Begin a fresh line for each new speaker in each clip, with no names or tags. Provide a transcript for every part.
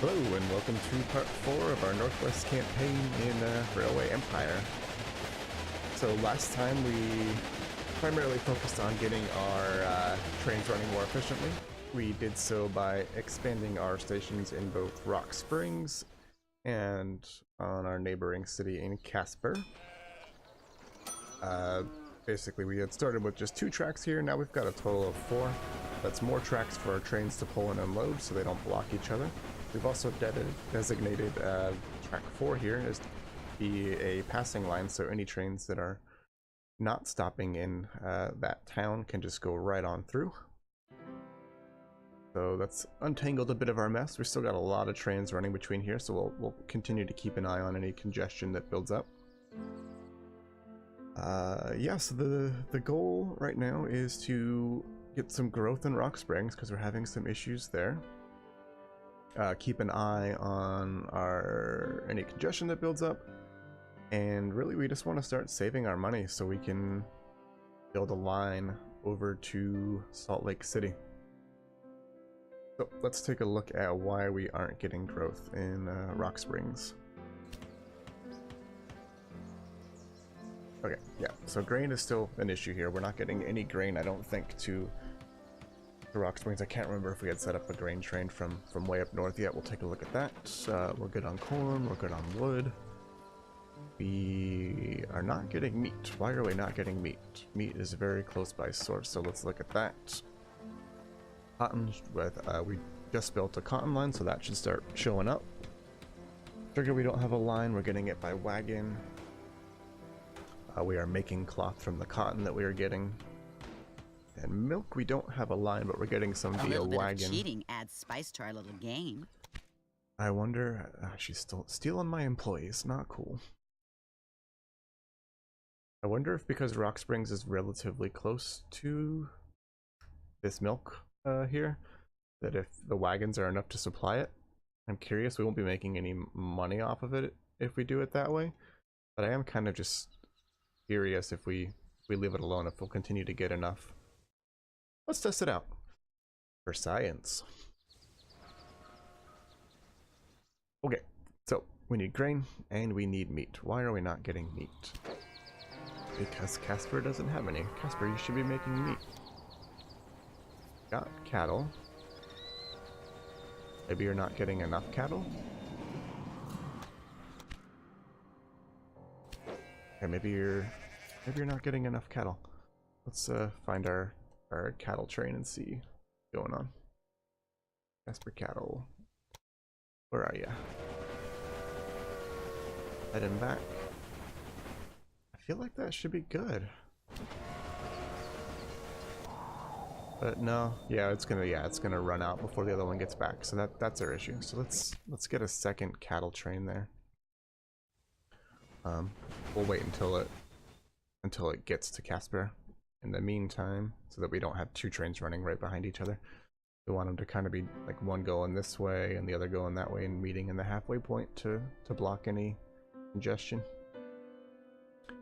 Hello and welcome to part 4 of our Northwest campaign in Railway Empire. So last time we primarily focused on getting our trains running more efficiently. We did so by expanding our stations in both Rock Springs and on our neighboring city in Casper. Basically we had started with just 2 tracks here, now we've got a total of 4. That's more tracks for our trains to pull and unload so they don't block each other. We've also designated track 4 here as be a passing line, so any trains that are not stopping in that town can just go right on through. So that's untangled a bit of our mess. We've still got a lot of trains running between here, so we'll continue to keep an eye on any congestion that builds up. Yeah, so the goal right now is to get some growth in Rock Springs because we're having some issues there. Keep an eye on any congestion that builds up, and really we just want to start saving our money so we can build a line over to Salt Lake City. So let's take a look at why we aren't getting growth in Rock Springs. Okay, yeah, so grain is still an issue here. We're not getting any grain, I don't think, to the Rock Springs. I can't remember if we had set up a grain train from way up north yet. We'll take a look at that. We're good on corn, we're good on wood. We are not getting meat. Why are we not getting meat? Meat is a very close by source, so let's look at that. Cotton, we just built a cotton line, so that should start showing up. Sugar, we don't have a line, we're getting it by wagon. We are making cloth from the cotton that we are getting. And milk, we don't have a line, but we're getting some via wagon. A little bit of
cheating adds spice to our little game.
I wonder, she's still stealing my employees, not cool. I wonder if because Rock Springs is relatively close to this milk here, that if the wagons are enough to supply it. I'm curious, we won't be making any money off of it if we do it that way. But I am kind of just curious if we leave it alone, if we'll continue to get enough. Let's test it out for science. Okay, so we need grain and we need meat. Why are we not getting meat? Because Casper doesn't have any. Casper, you should be making meat. Got cattle. Maybe you're not getting enough cattle? Okay, maybe you're not getting enough cattle. Let's find our cattle train and see what's going on. Casper cattle. Where are ya? Heading back. I feel like that should be good. But no, yeah, it's gonna run out before the other one gets back. So that's our issue. So let's get a second cattle train there. We'll wait until it gets to Casper. In the meantime, so that we don't have 2 trains running right behind each other. We want them to kind of be like one going this way and the other going that way and meeting in the halfway point to block any congestion.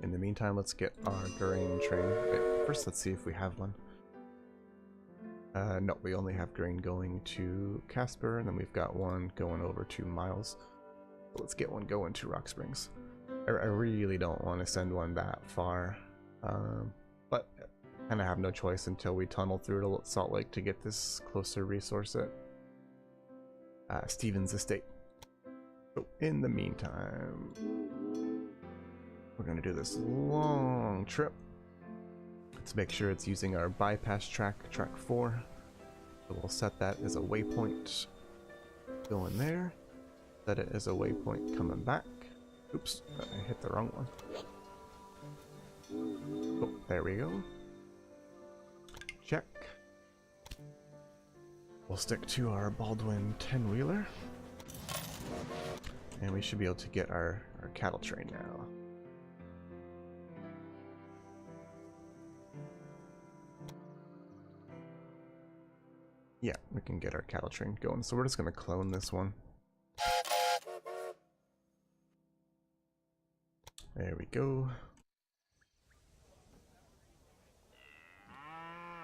In the meantime, let's get our grain train. Wait, first let's see if we have one. No, we only have grain going to Casper, and then we've got one going over to Miles. So let's get one going to Rock Springs. I really don't want to send one that far. But kind of have no choice until we tunnel through to Salt Lake to get this closer resource at Stevens Estate. So in the meantime, we're going to do this long trip. Let's make sure it's using our bypass track 4. So we'll set that as a waypoint going there. Set it as a waypoint coming back. Oops, I hit the wrong one. Oh, there we go. Check. We'll stick to our Baldwin 10-wheeler. And we should be able to get our cattle train now. Yeah, we can get our cattle train going. So we're just going to clone this one. There we go.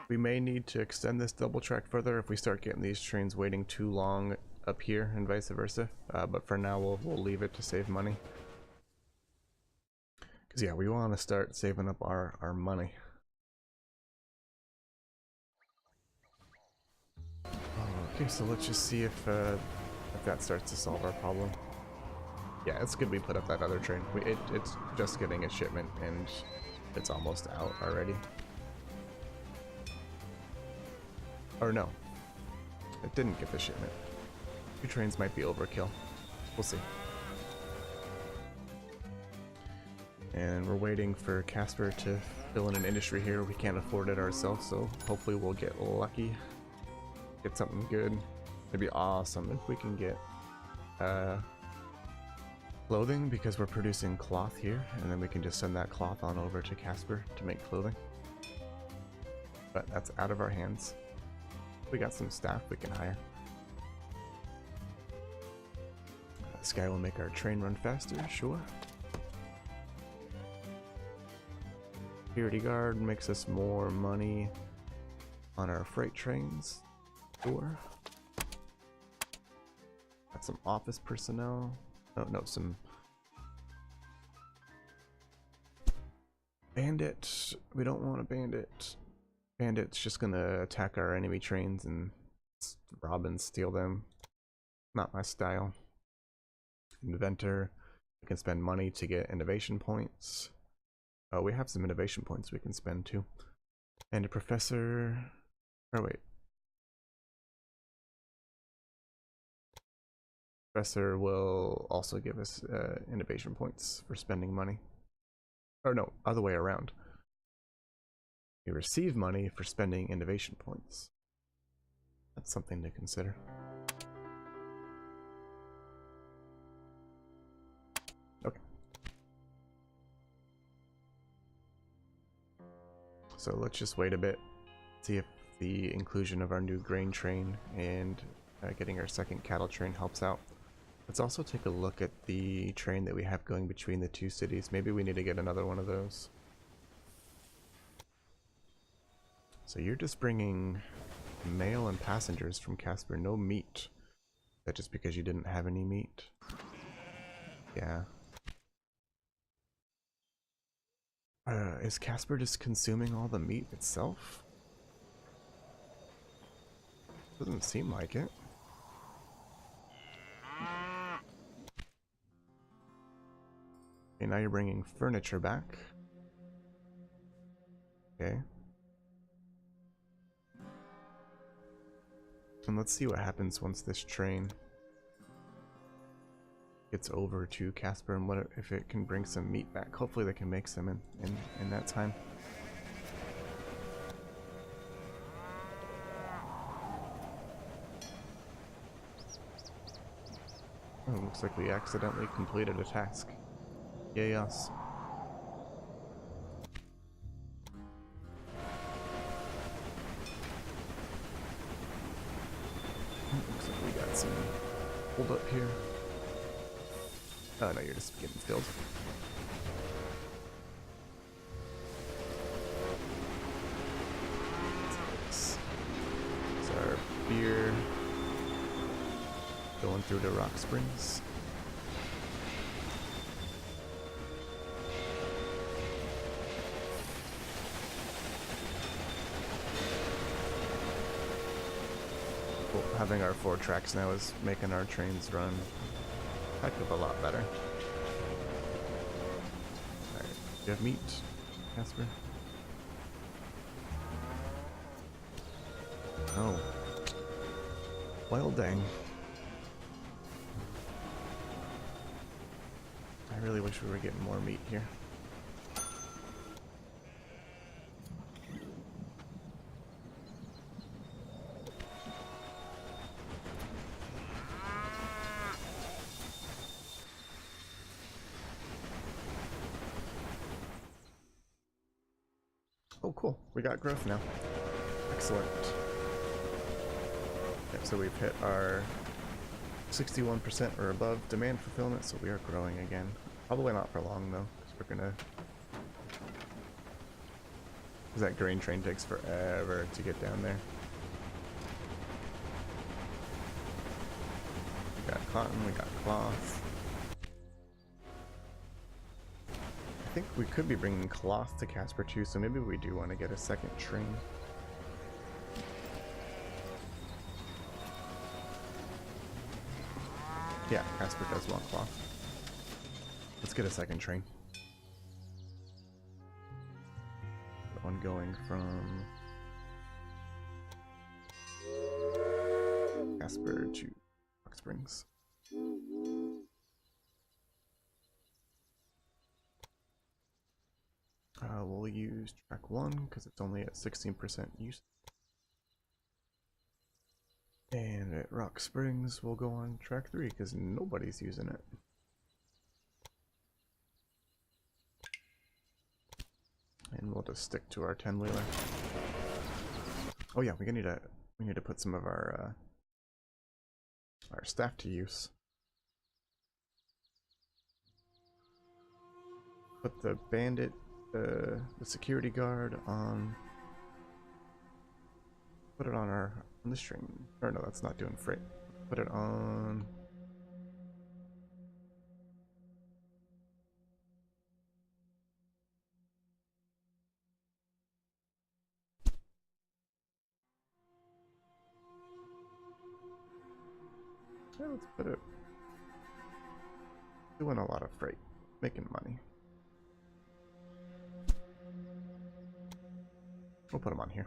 We may need to extend this double track further if we start getting these trains waiting too long up here and vice versa. But for now, we'll leave it to save money. Because yeah, we want to start saving up our money. Okay, so let's just see if that starts to solve our problem. Yeah, it's good we put up that other train. It's just getting a shipment and it's almost out already. Or no, it didn't get the shipment. 2 trains might be overkill. We'll see. And we're waiting for Casper to fill in an industry here. We can't afford it ourselves, so hopefully we'll get lucky. Get something good. It'd be awesome if we can get clothing, because we're producing cloth here, and then we can just send that cloth on over to Casper to make clothing. But that's out of our hands. We got some staff we can hire. This guy will make our train run faster, sure. Security guard makes us more money on our freight trains. Sure. Got some office personnel. Oh no, some bandit. We don't want a bandit. Bandit's just gonna attack our enemy trains and rob and steal them. Not my style. Inventor. We can spend money to get innovation points. Oh, we have some innovation points we can spend too. And a professor. Oh wait. Professor will also give us innovation points for spending money. Or no, other way around. We receive money for spending innovation points. That's something to consider. Okay. So let's just wait a bit, see if the inclusion of our new grain train and getting our second cattle train helps out. Let's also take a look at the train that we have going between the 2 cities. Maybe we need to get another one of those. So you're just bringing mail and passengers from Casper, no meat. Is that just because you didn't have any meat? Yeah. Is Casper just consuming all the meat itself? Doesn't seem like it. Okay, now you're bringing furniture back. Okay. And let's see what happens once this train gets over to Casper and what if it can bring some meat back. Hopefully they can make some in that time. Oh, looks like we accidentally completed a task. Yay us. Looks like we got some hold up here. Oh no, you're just getting filled. It's our beer going through to Rock Springs. Having our 4 tracks now is making our trains run a heck of a lot better. Alright, do you have meat, Casper? Oh. Well, dang. I really wish we were getting more meat here. Oh, cool. We got growth now. Excellent. Yep, so we've hit our 61% or above demand fulfillment, so we are growing again. Probably not for long, though, because we're gonna... Because that grain train takes forever to get down there. cotton, we got cloth. I think we could be bringing cloth to Casper too, so maybe we do want to get a second train. Yeah, Casper does want cloth. Let's get a second train. One going from Casper to Rock Springs. We'll use track 1 because it's only at 16% use. And at Rock Springs, we'll go on track 3 because nobody's using it. And we'll just stick to our 10-wheeler. Oh yeah, we need to put some of our staff to use. Put the bandit, the security guard on. Put it on on this train. Or no, that's not doing freight. Put it on. Yeah, let's put it. Doing a lot of freight, making money. We'll put them on here.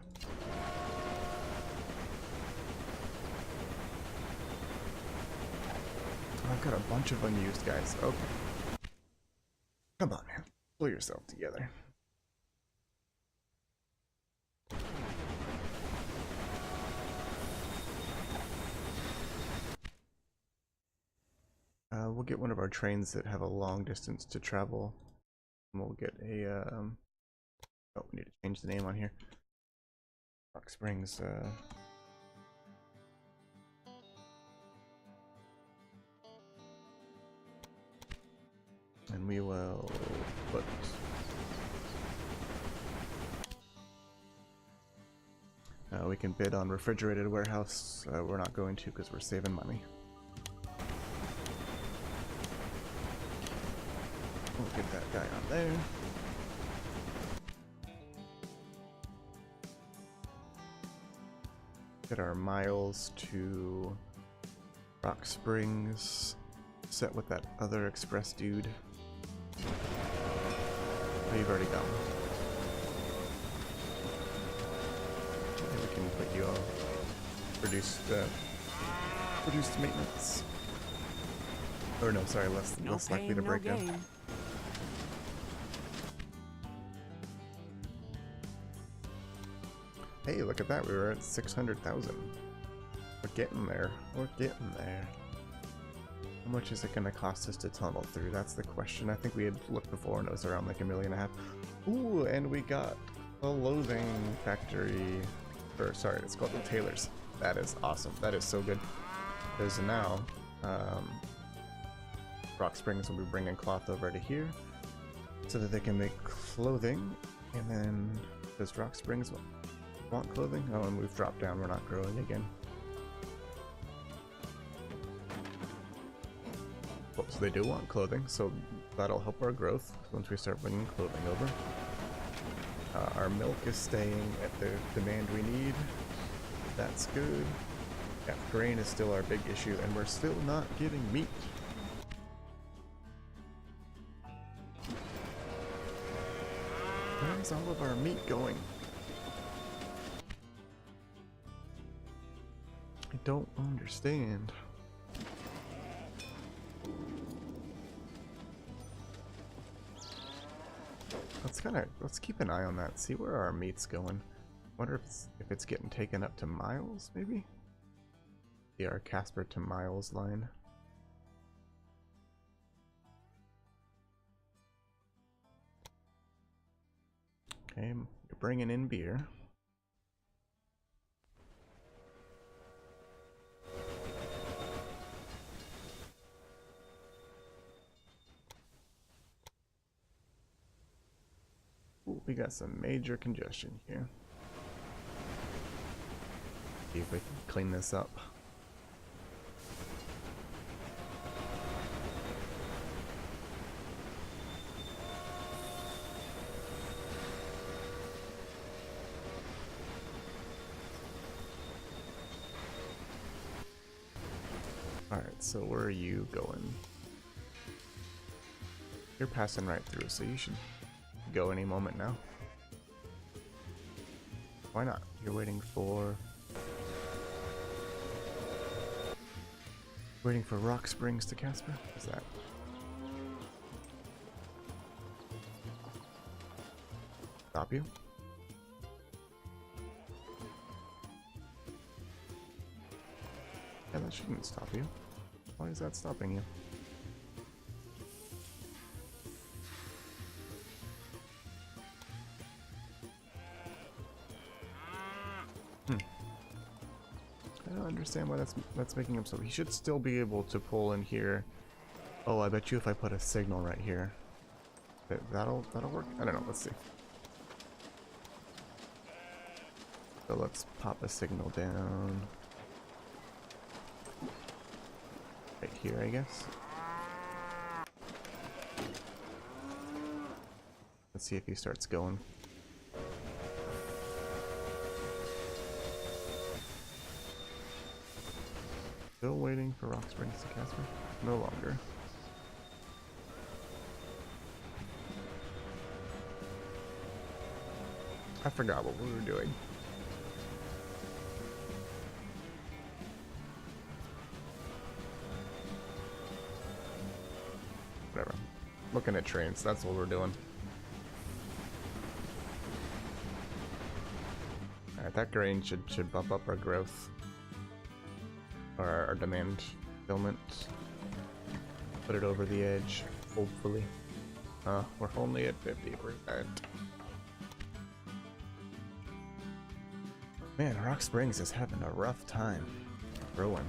I've got a bunch of unused guys. Okay. Come on, man. Pull yourself together. We'll get one of our trains that have a long distance to travel. And we'll get a, oh, we need to change the name on here. Rock Springs, and we will put we can bid on refrigerated warehouse. We're not going to because we're saving money. We'll get that guy on there. Get our miles to Rock Springs. Set with that other express dude. Oh, you've already gone. Maybe we can put you on reduced maintenance. Or no, sorry, less likely to break down. Hey, look at that, we were at 600,000. We're getting there. We're getting there. How much is it going to cost us to tunnel through? That's the question. I think we had looked before and it was around like $1.5 million. Ooh, and we got a loathing factory. Or sorry, it's called the Tailors. That is awesome. That is so good. Because now, Rock Springs will be bringing cloth over to here so that they can make clothing. And then, does Rock Springs want clothing? Oh, and we've dropped down. We're not growing again. Well, so they do want clothing, so that'll help our growth once we start bringing clothing over. Our milk is staying at the demand we need. That's good. Yeah, grain is still our big issue, and we're still not getting meat. Where's all of our meat going? I don't understand. Let's keep an eye on that. See where our meat's going. Wonder if it's getting taken up to Miles, maybe? See our Casper to Miles line. Okay, you're bringing in beer. Ooh, we got some major congestion here. See if we can clean this up. Alright, so where are you going? You're passing right through, so you should go any moment now. Why not? You're waiting for Rock Springs to Casper? What's that? Stop you? Yeah, that shouldn't stop you. Why is that stopping you? I don't understand why that's making him so. He should still be able to pull in here. Oh, I bet you if I put a signal right here, that'll work. I don't know. Let's see. So let's pop a signal down right here, I guess. Let's see if he starts going. Still waiting for Rock Springs to Casper? No longer. I forgot what we were doing. Whatever. Looking at trains, that's what we're doing. Alright, that grain should bump up our growth. Or our demand fulfillment. Put it over the edge, hopefully. We're only at 50%. Man, Rock Springs is having a rough time growing.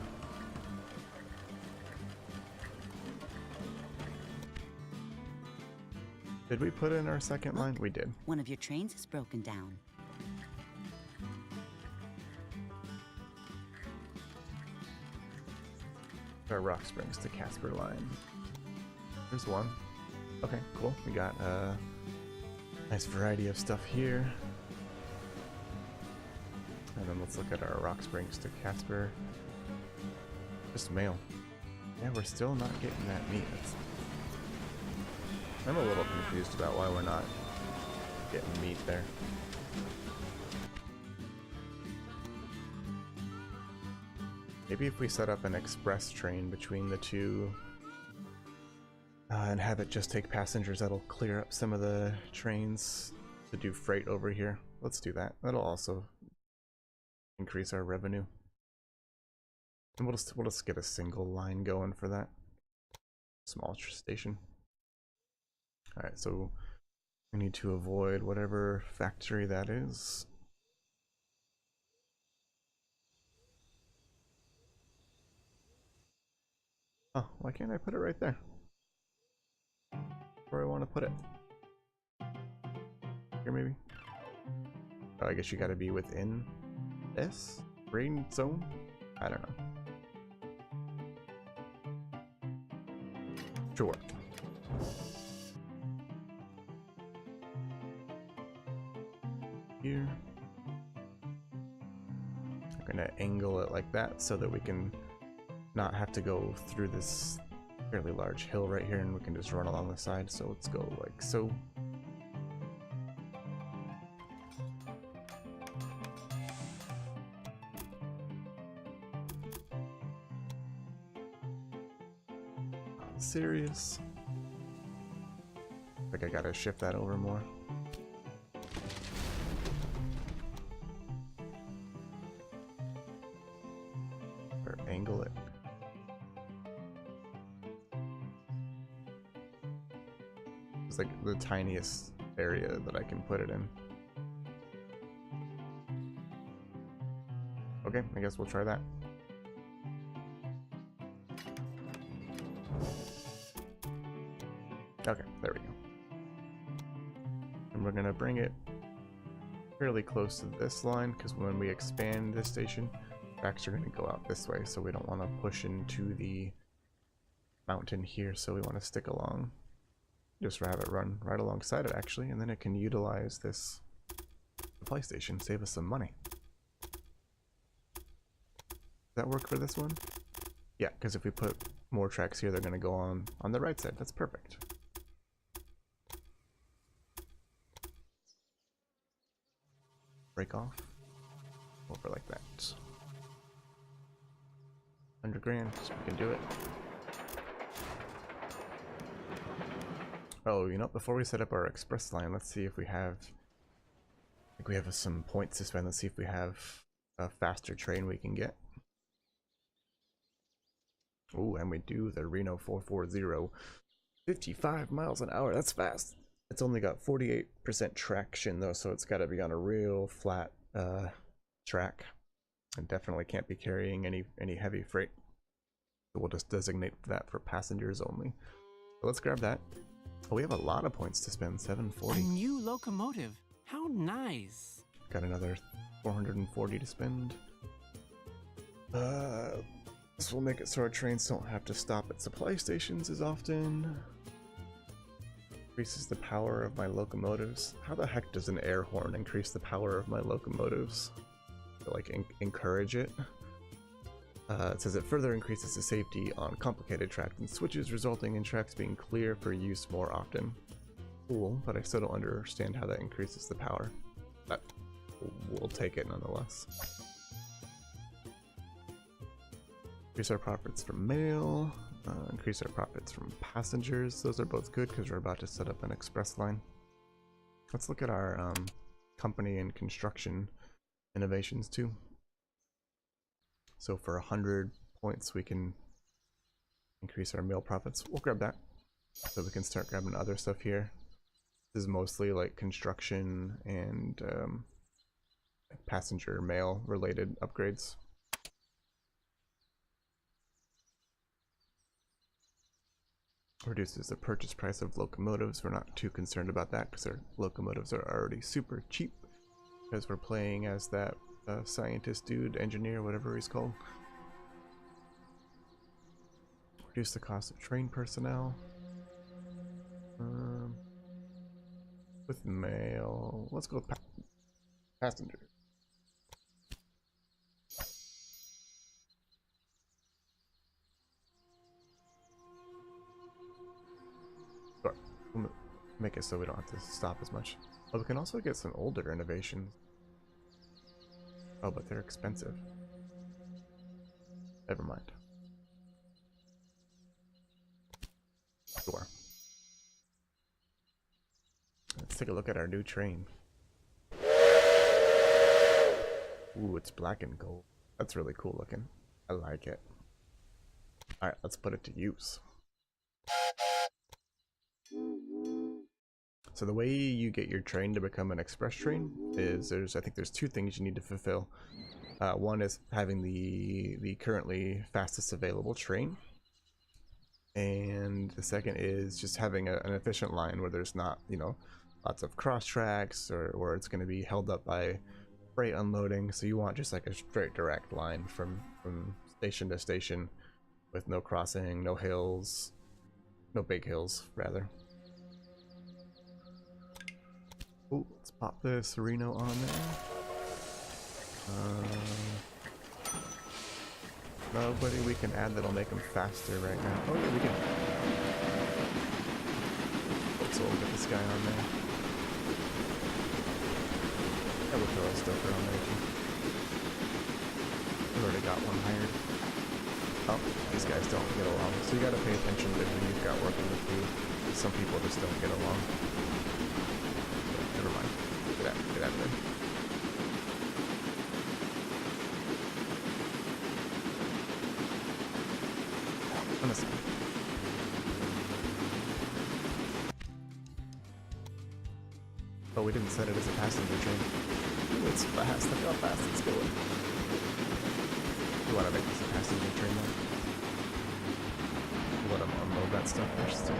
Did we put in our second line? We did.
One of your trains is broken down.
Our Rock Springs to Casper line. There's one. Okay, cool. We got a nice variety of stuff here. And then let's look at our Rock Springs to Casper. Just mail. Yeah, we're still not getting that meat. I'm a little confused about why we're not getting meat there. Maybe if we set up an express train between the two and have it just take passengers, that'll clear up some of the trains to do freight over here. Let's do that. That'll also increase our revenue. And we'll just get a single line going for that. Small station. Alright, so we need to avoid whatever factory that is. Oh, why can't I put it right there? Where I want to put it? Here, maybe? Oh, I guess you gotta be within this rain zone? I don't know. Sure. Here. I'm gonna angle it like that so that we can not have to go through this fairly large hill right here, and we can just run along the side. So let's go like so. Serious? I think I gotta shift that over more. Or angle it. It's like the tiniest area that I can put it in. Okay, I guess we'll try that. Okay, there we go. And we're gonna bring it fairly close to this line, because when we expand this station, tracks are gonna go out this way, so we don't want to push into the mountain here, so we want to stick along. Just have it run right alongside it, actually, and then it can utilize this supply station, save us some money. Does that work for this one? Yeah, because if we put more tracks here, they're going to go on the right side. That's perfect. Break off. Over like that. 100 grand. We can do it. Oh, you know, before we set up our express line, let's see if we have... I think we have some points to spend. Let's see if we have a faster train we can get. Ooh, and we do the Reno 440. 55 miles an hour. That's fast. It's only got 48% traction though, so it's got to be on a real flat track, and definitely can't be carrying any heavy freight. So we'll just designate that for passengers only. So let's grab that. Oh, we have a lot of points to spend. 740.
A new locomotive. How nice.
Got another 440 to spend. This will make it so our trains don't have to stop at supply stations as often. Increases the power of my locomotives. How the heck does an air horn increase the power of my locomotives? To, like, encourage it. It says it further increases the safety on complicated tracks and switches, resulting in tracks being clear for use more often. Cool, but I still don't understand how that increases the power. But we'll take it nonetheless. Increase our profits from mail. Increase our profits from passengers. Those are both good because we're about to set up an express line. Let's look at our company and construction innovations too. So for 100 points we can increase our mail profits. We'll grab that so we can start grabbing other stuff here. This is mostly like construction and passenger mail related upgrades. Reduces the purchase price of locomotives. We're not too concerned about that because our locomotives are already super cheap because we're playing as that scientist dude, engineer, whatever he's called. Reduce the cost of train personnel. With mail, let's go with passenger. Sure. We'll make it so we don't have to stop as much. But we can also get some older innovations. Oh, but they're expensive. Never mind. Sure. Let's take a look at our new train. Ooh, it's black and gold. That's really cool looking. I like it. Alright, let's put it to use. So the way you get your train to become an express train is I think there's two things you need to fulfill. One is having the currently fastest available train. And the second is just having an efficient line where there's not, you know, lots of cross tracks or it's going to be held up by freight unloading. So you want just like a straight direct line from station to station with no crossing, no hills, no big hills rather. Ooh, let's pop this Reno on there. Nobody we can add that'll make them faster right now. Oh yeah, we can. So we'll get this guy on there. Yeah, we'll throw a stoker on there too. We've already got one hired. Oh, these guys don't get along. So you gotta pay attention to who you've got working with you. Some people just don't get along. Never mind. Get out of there. Honestly. Oh, we didn't set it as a passenger train. Ooh, it's fast. Look how fast it's going. You want to make this a passenger train though? Let them unload that stuff first.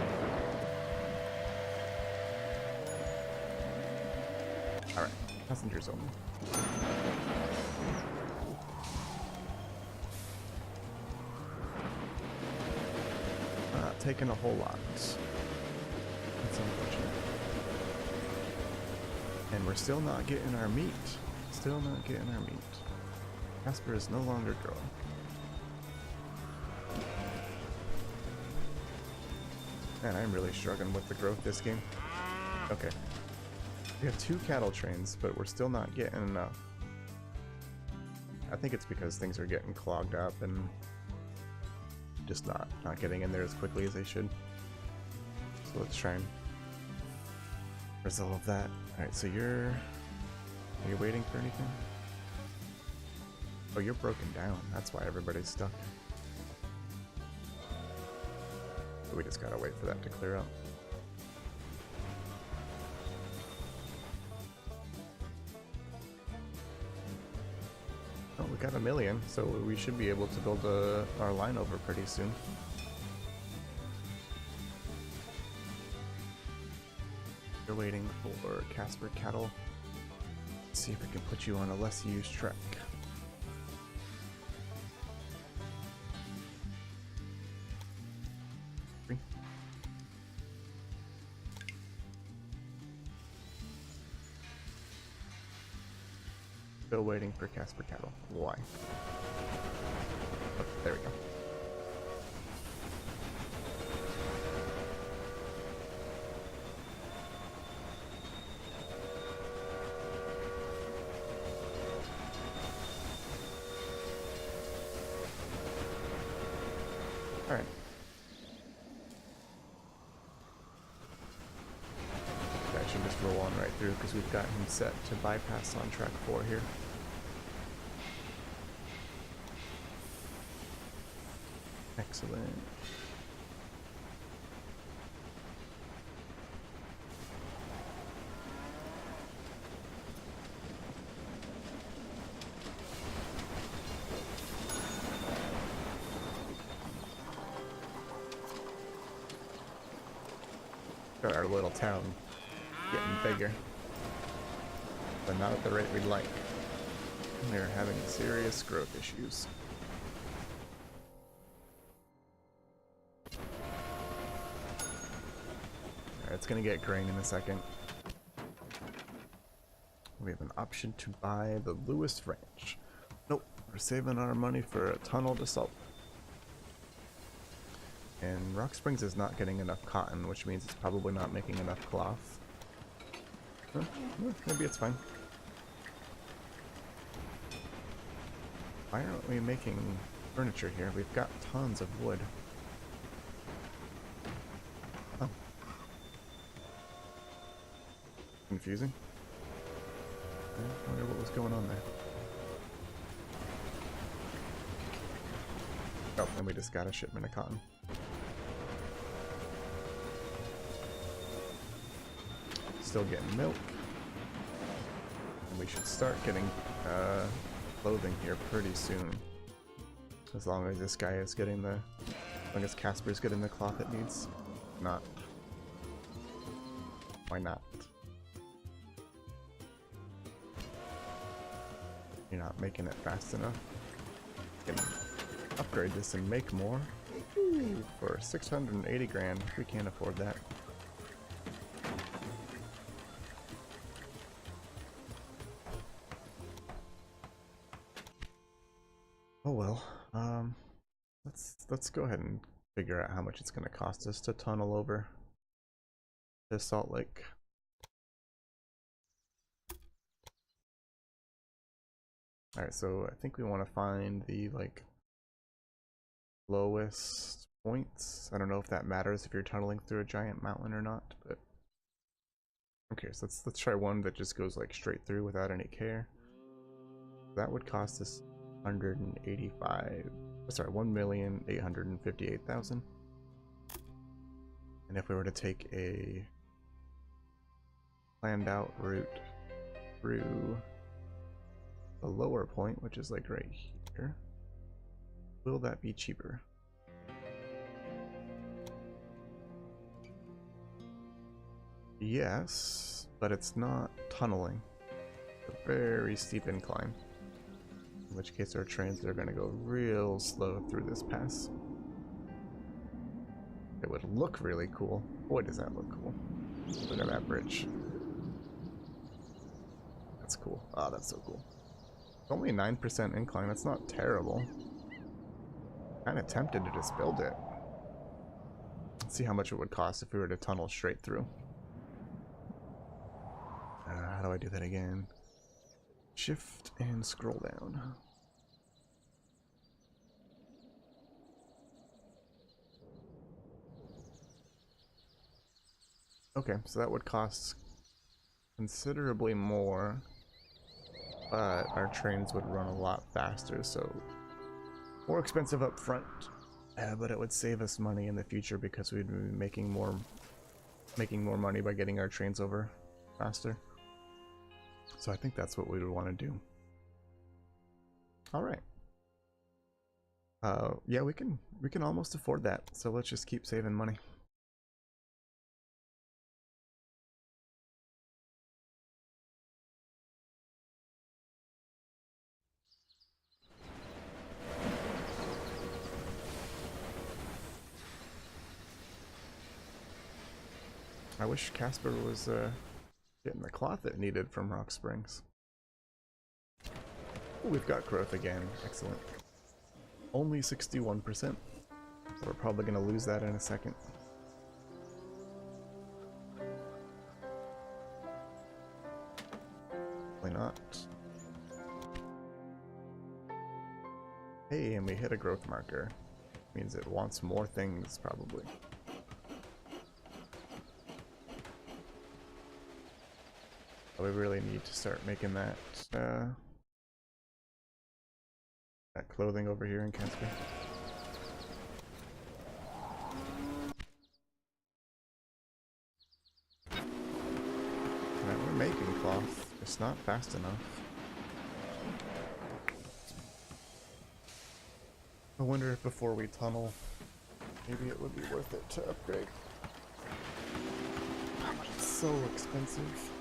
Alright, passengers only. Not taking a whole lot. That's unfortunate. And we're still not getting our meat. Still not getting our meat. Casper is no longer growing. Man, I'm really struggling with the growth this game. Okay. We have 2 cattle trains, but we're still not getting enough. I think it's because things are getting clogged up and just not getting in there as quickly as they should. So let's try and resolve that. Alright, so are you waiting for anything? Oh, you're broken down. That's why everybody's stuck. So we just gotta wait for that to clear up. Oh, we got 1 million, so we should be able to build our line over pretty soon. We're waiting for Casper cattle. Let's see if we can put you on a less used track. Still waiting for Casper cattle. Why? Oh, there we go. Alright. I should just roll on right through because we've got him set to bypass on track 4 here. Excellent. Got our little town getting bigger, but not at the rate we'd like. We're having serious growth issues. It's gonna get grain in a second. We have an option to buy the Lewis Ranch. Nope, we're saving our money for a tunnel to salt. And Rock Springs is not getting enough cotton, which means it's probably not making enough cloth. Well, maybe it's fine. Why aren't we making furniture here? We've got tons of wood. Oh. Confusing. I wonder what was going on there. Oh, and we just got a shipment of cotton. Still getting milk. And we should start getting clothing here pretty soon. As long as this guy is getting the... as long as Casper's getting the cloth it needs. Not. Why not? You're not making it fast enough. You can upgrade this and make more. Ooh, for 680 grand, we can't afford that. Oh well, let's go ahead and figure out how much it's going to cost us to tunnel over to Salt Lake. Alright, so I think we want to find the, like, lowest points. I don't know if that matters if you're tunneling through a giant mountain or not, but... Okay, so let's try one that just goes, like, straight through without any care. That would cost us 1,858,000. And if we were to take a planned out route through the lower point, which is like right here, will that be cheaper? Yes, but it's not tunneling. It's a very steep incline. In which case our trains are going to go real slow through this pass. It would look really cool. Boy, does that look cool. Look at that bridge. That's cool. Ah, that's so cool. It's only 9% incline. That's not terrible. Kind of tempted to just build it. Let's see how much it would cost if we were to tunnel straight through. How do I do that again? Shift and scroll down. Okay, so that would cost considerably more, but our trains would run a lot faster, so more expensive up front, but it would save us money in the future because we'd be making more money by getting our trains over faster. So I think that's what we would want to do. All right. Yeah, we can almost afford that. So let's just keep saving money. I wish Casper was getting the cloth it needed from Rock Springs. Ooh, we've got growth again. Excellent. Only 61%. So we're probably going to lose that in a second. Probably not. Hey, and we hit a growth marker. Means it wants more things, probably. We really need to start making that that clothing over here in Casper. Right, we're making cloth, it's not fast enough. I wonder if before we tunnel, maybe it would be worth it to upgrade. It's so expensive.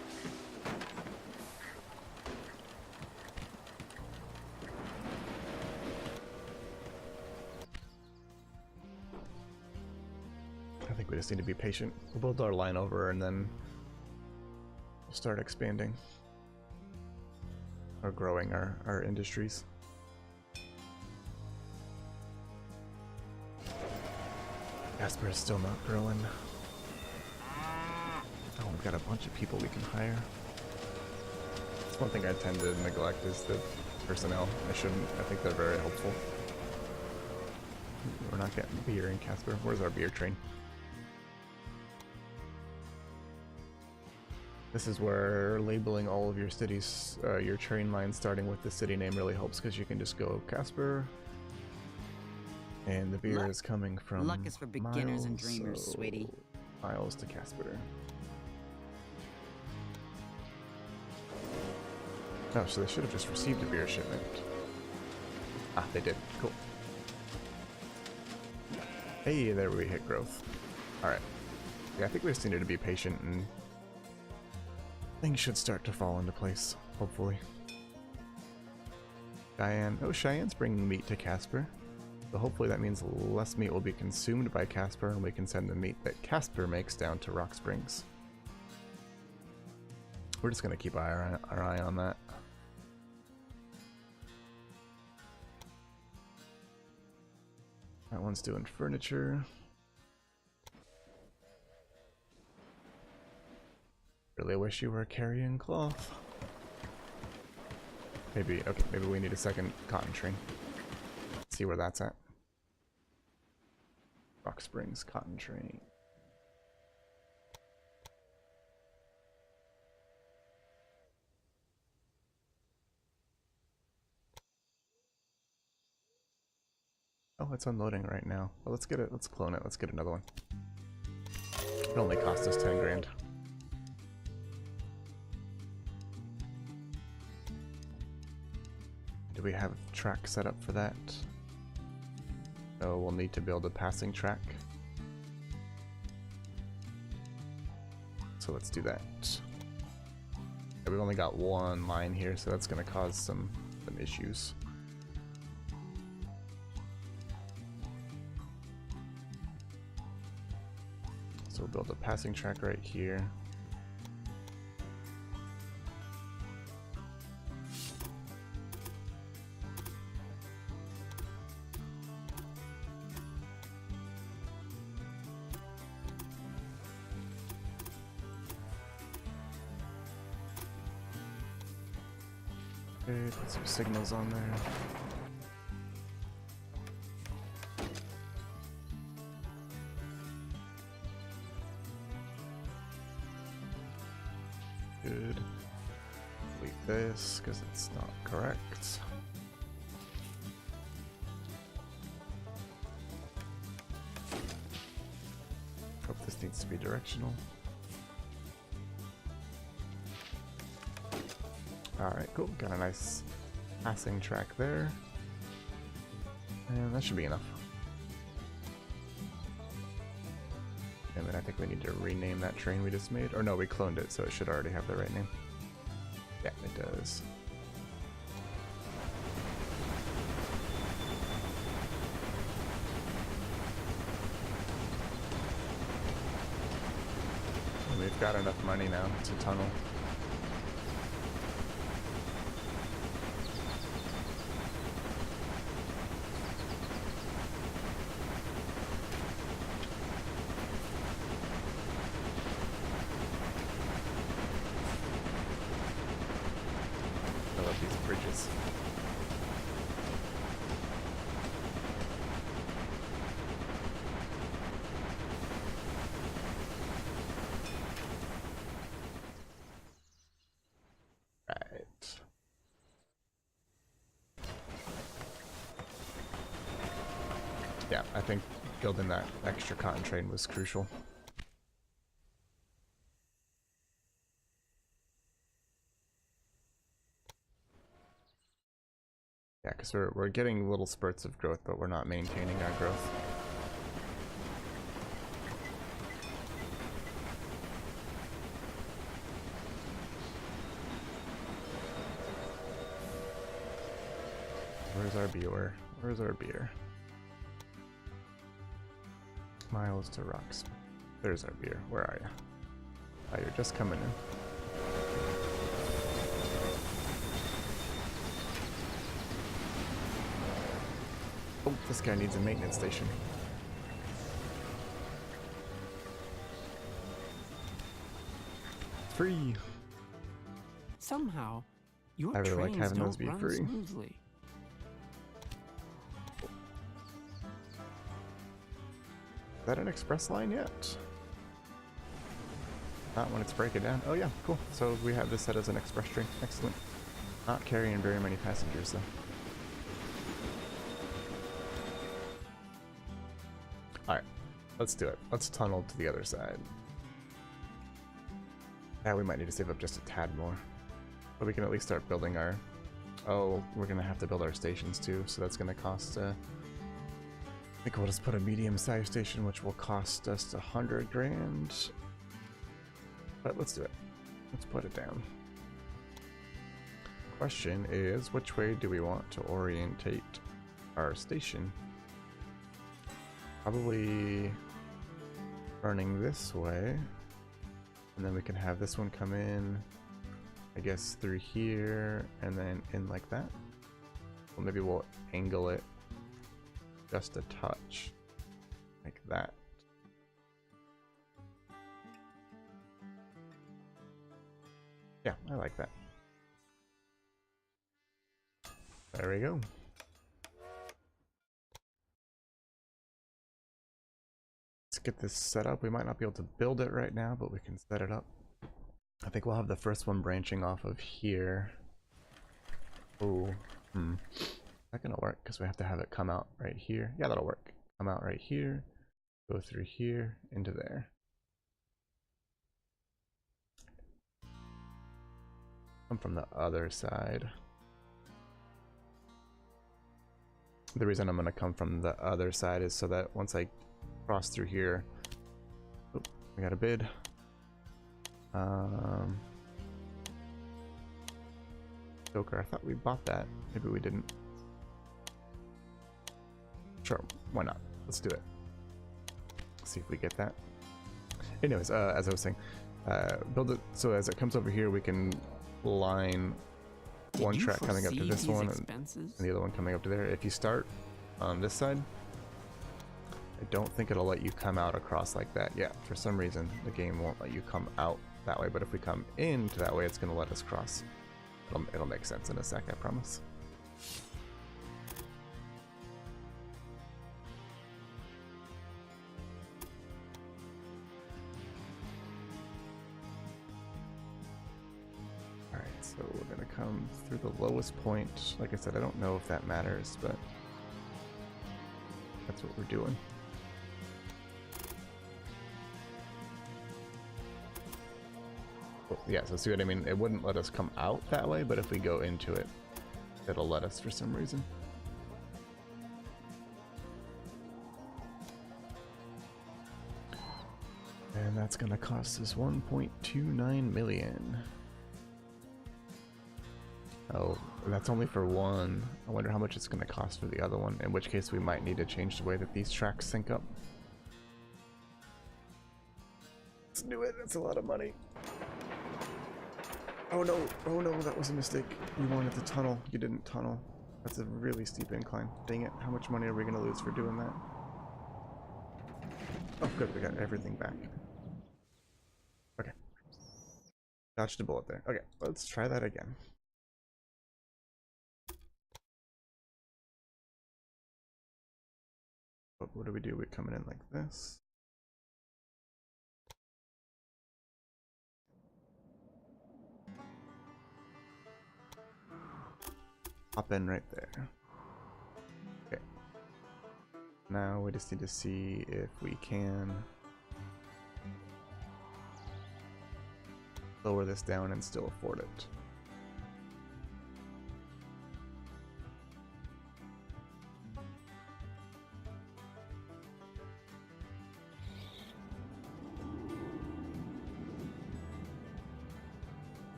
We just need to be patient. We'll build our line over and then we'll start expanding or growing our industries. Casper is still not growing. Oh, we've got a bunch of people we can hire. That's one thing I tend to neglect is the personnel. I shouldn't. I think they're very helpful. We're not getting beer in Casper. Where's our beer train? This is where labeling all of your cities, your train lines starting with the city name really helps because you can just go Casper. And the beer is coming from
Luck is for beginners
Miles,
and dreamers,
so
sweetie.
Miles to Casper. Oh, so they should have just received a beer shipment. Ah, they did. Cool. Hey, there we hit growth. Alright. Yeah, I think we just needed to be patient and things should start to fall into place, hopefully. Cheyenne. Oh, Cheyenne's bringing meat to Casper. So hopefully that means less meat will be consumed by Casper and we can send the meat that Casper makes down to Rock Springs. We're just going to keep our eye on that. That one's doing furniture. Really wish you were carrying cloth. Maybe, okay, maybe we need a second cotton train. Let's see where that's at. Rock Springs cotton train. Oh, it's unloading right now. Well, let's get it. Let's clone it. Let's get another one. It only cost us 10 grand. Do we have a track set up for that? Oh, we'll need to build a passing track. So let's do that. Yeah, we've only got one line here, so that's going to cause some issues. So we'll build a passing track right here. Okay, put some signals on there. Good. Delete this because it's not correct. Hope this needs to be directional. Alright, cool. Got a nice passing track there. And that should be enough. And then I think we need to rename that train we just made. Or no, we cloned it, so it should already have the right name. Yeah, it does. And we've got enough money now to tunnel. I love these bridges. Right. Yeah, I think building that extra cotton train was crucial. Yeah, because we're getting little spurts of growth, but we're not maintaining our growth. Where's our beer? Where's our beer? Miles to rocks. There's our beer. Where are you? Oh, you're just coming in. Oh, this guy needs a maintenance station. Free.
Somehow, your
I really like
trains
having those
don't
be
run
free.
smoothly.
Is that an express line yet? Not when it's breaking down. Oh yeah, cool. So we have this set as an express train. Excellent. Not carrying very many passengers though. Alright, let's do it. Let's tunnel to the other side. Yeah, we might need to save up just a tad more. But we can at least start building our... Oh, we're gonna have to build our stations too, so that's gonna cost... I think we'll just put a medium-sized station, which will cost us 100 grand. But let's do it. Let's put it down. Question is, which way do we want to orientate our station? Probably running this way, and then we can have this one come in, I guess, through here and then in like that. Well, maybe we'll angle it just a touch like that. Yeah, I like that. There we go. Let's get this set up. We might not be able to build it right now, but we can set it up. I think we'll have the first one branching off of here. Oh, not gonna work because we have to have it come out right here. Yeah, that'll work. Come out right here, go through here, into there. Come from the other side. The reason I'm gonna come from the other side is so that once I cross through here, oh, we got a bid. Joker, I thought we bought that. Maybe we didn't. Sure, why not? Let's do it. See if we get that. Anyways, as I was saying, build it so as it comes over here, we can line one track coming up to this one and the other one coming up to there. If you start on this side, I don't think it'll let you come out across like that. Yeah, for some reason the game won't let you come out that way, but if we come into that way, it's going to let us cross. It'll make sense in a sec, I promise. Alright, so we're gonna come through the lowest point. Like I said, I don't know if that matters, but that's what we're doing. Yeah, so see what I mean? It wouldn't let us come out that way, but if we go into it, it'll let us for some reason. And that's gonna cost us 1.29 million. Oh, that's only for one. I wonder how much it's gonna cost for the other one, in which case we might need to change the way that these tracks sync up. Let's do it, that's a lot of money. Oh no, that was a mistake. You wanted to tunnel, you didn't tunnel. That's a really steep incline. Dang it, how much money are we gonna lose for doing that? Oh good, we got everything back. Okay. Dodged a bullet there. Okay, let's try that again. What do we do? We're coming in like this. Hop in right there. Okay. Now we just need to see if we can lower this down and still afford it.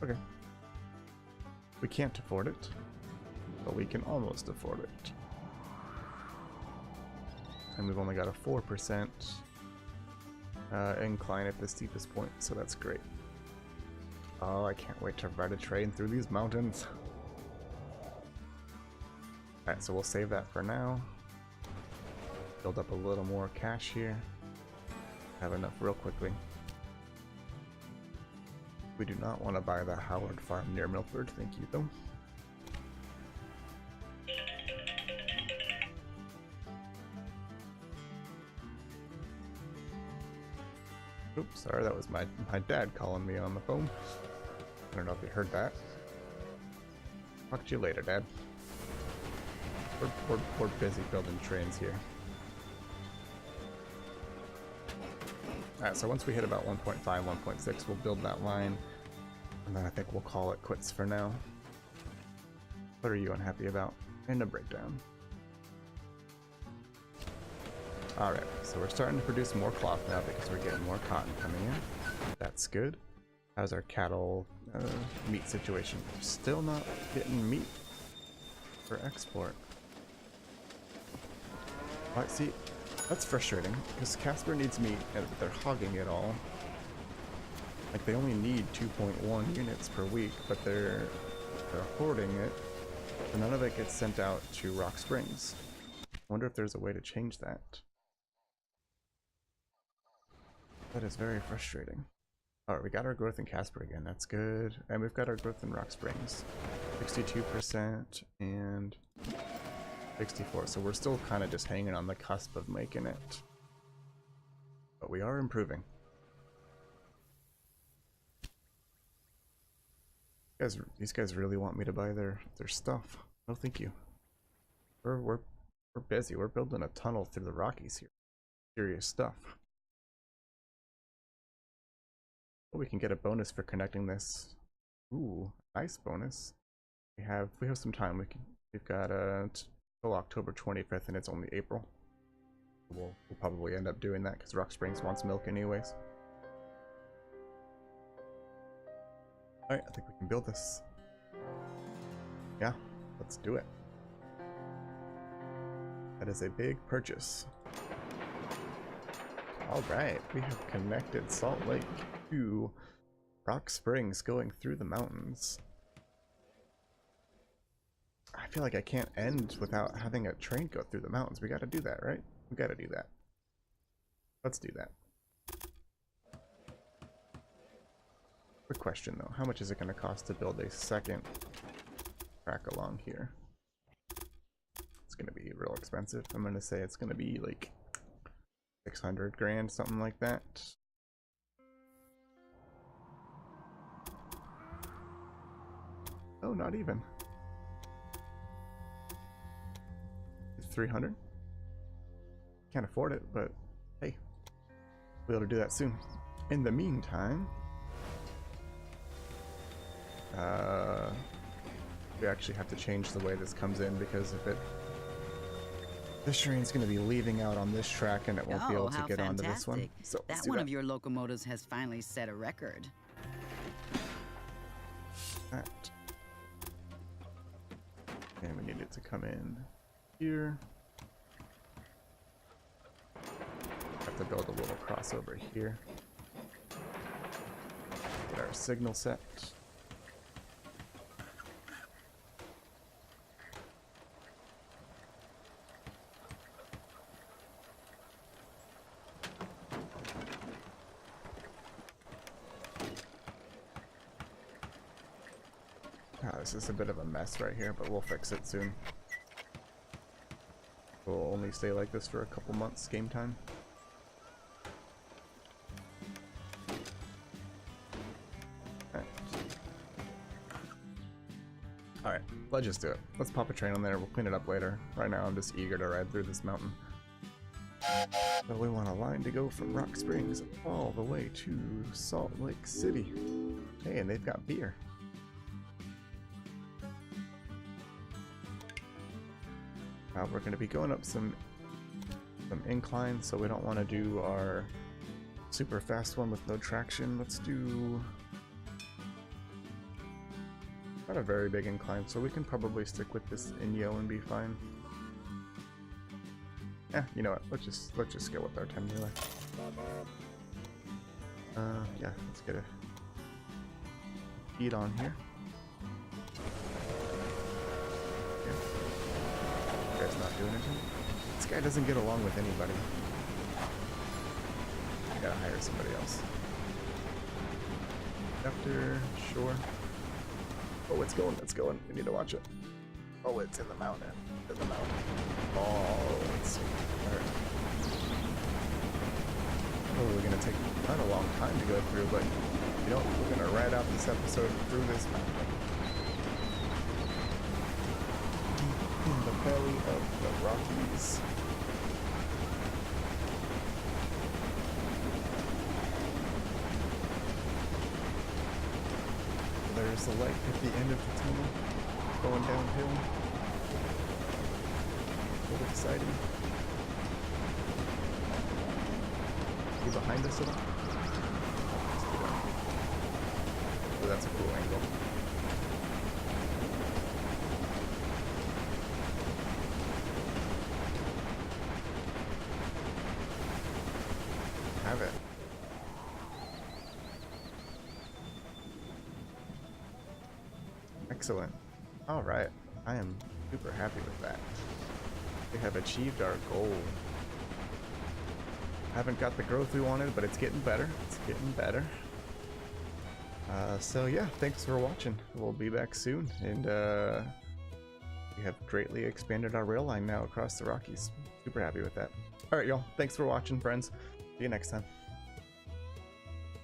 Okay. We can't afford it, but we can almost afford it. And we've only got a 4% incline at the steepest point, so that's great. Oh, I can't wait to ride a train through these mountains. Alright, so we'll save that for now. Build up a little more cash here. Have enough real quickly. We do not want to buy the Howard farm near Milford, thank you though. Oops, sorry, that was my dad calling me on the phone. I don't know if you heard that. Talk to you later, Dad. We're busy building trains here. Alright, so once we hit about 1.5, 1.6, we'll build that line. And then I think we'll call it quits for now. What are you unhappy about? And a breakdown. Alright, so we're starting to produce more cloth now because we're getting more cotton coming in. That's good. How's our cattle meat situation? Still not getting meat for export. Alright, see, that's frustrating because Casper needs meat and they're hogging it all. Like they only need 2.1 units per week, but they're hoarding it, so none of it gets sent out to Rock Springs. I wonder if there's a way to change that. That is very frustrating. Alright, we got our growth in Casper again, that's good. And we've got our growth in Rock Springs. 62% and 64, so we're still kind of just hanging on the cusp of making it. But we are improving. These guys really want me to buy their stuff. No thank you. We're busy, we're building a tunnel through the Rockies here. Serious stuff. We can get a bonus for connecting this. Ooh, nice bonus. We have some time. We've got till October 25th, and it's only April. We'll probably end up doing that because Rock Springs wants milk anyways. All right, I think we can build this. Yeah, let's do it. That is a big purchase. All right, we have connected Salt Lake to Rock Springs going through the mountains. I feel like I can't end without having a train go through the mountains. We gotta do that, right? We gotta do that. Let's do that. Quick question though, how much is it going to cost to build a second track along here? It's going to be real expensive. I'm going to say it's going to be like 600 grand, something like that. Oh, not even. 300? Can't afford it, but hey, we'll be able to do that soon. In the meantime, we actually have to change the way this comes in, because if this train's going to be leaving out on this track and it won't be able to get onto this one. So
that one of your locomotives has finally set a record.
That. And we need it to come in here. Have to build a little crossover here. Get our signal set. This is a bit of a mess right here, but we'll fix it soon. We'll only stay like this for a couple months game time. Alright, let's just do it. Let's pop a train on there, we'll clean it up later. Right now I'm just eager to ride through this mountain. So we want a line to go from Rock Springs all the way to Salt Lake City. Hey, and they've got beer. We're going to be going up some inclines, so we don't want to do our super fast one with no traction. Let's do not a very big incline, so we can probably stick with this Inyo and be fine. Yeah, you know what? Let's just go with our 10 relay. Yeah, let's get a feed on here. Guy's not doing anything. This guy doesn't get along with anybody. I gotta hire somebody else. After, sure. Oh, it's going, it's going. We need to watch it. Oh, it's in the mountain. In the mountain. Oh, let's see. Alright. Probably gonna take not a long time to go through, but you know, we're gonna ride out this episode through this mountain. In the belly of the Rockies. There's a light at the end of the tunnel going downhill. So exciting. See behind us at all? Oh, that's a cool angle. Have it. Excellent. Alright, I am super happy with that. We have achieved our goal. Haven't got the growth we wanted, but it's getting better. It's getting better. So yeah, thanks for watching. We'll be back soon, and we have greatly expanded our rail line now across the Rockies. Super happy with that. Alright y'all, thanks for watching, friends. See you next time.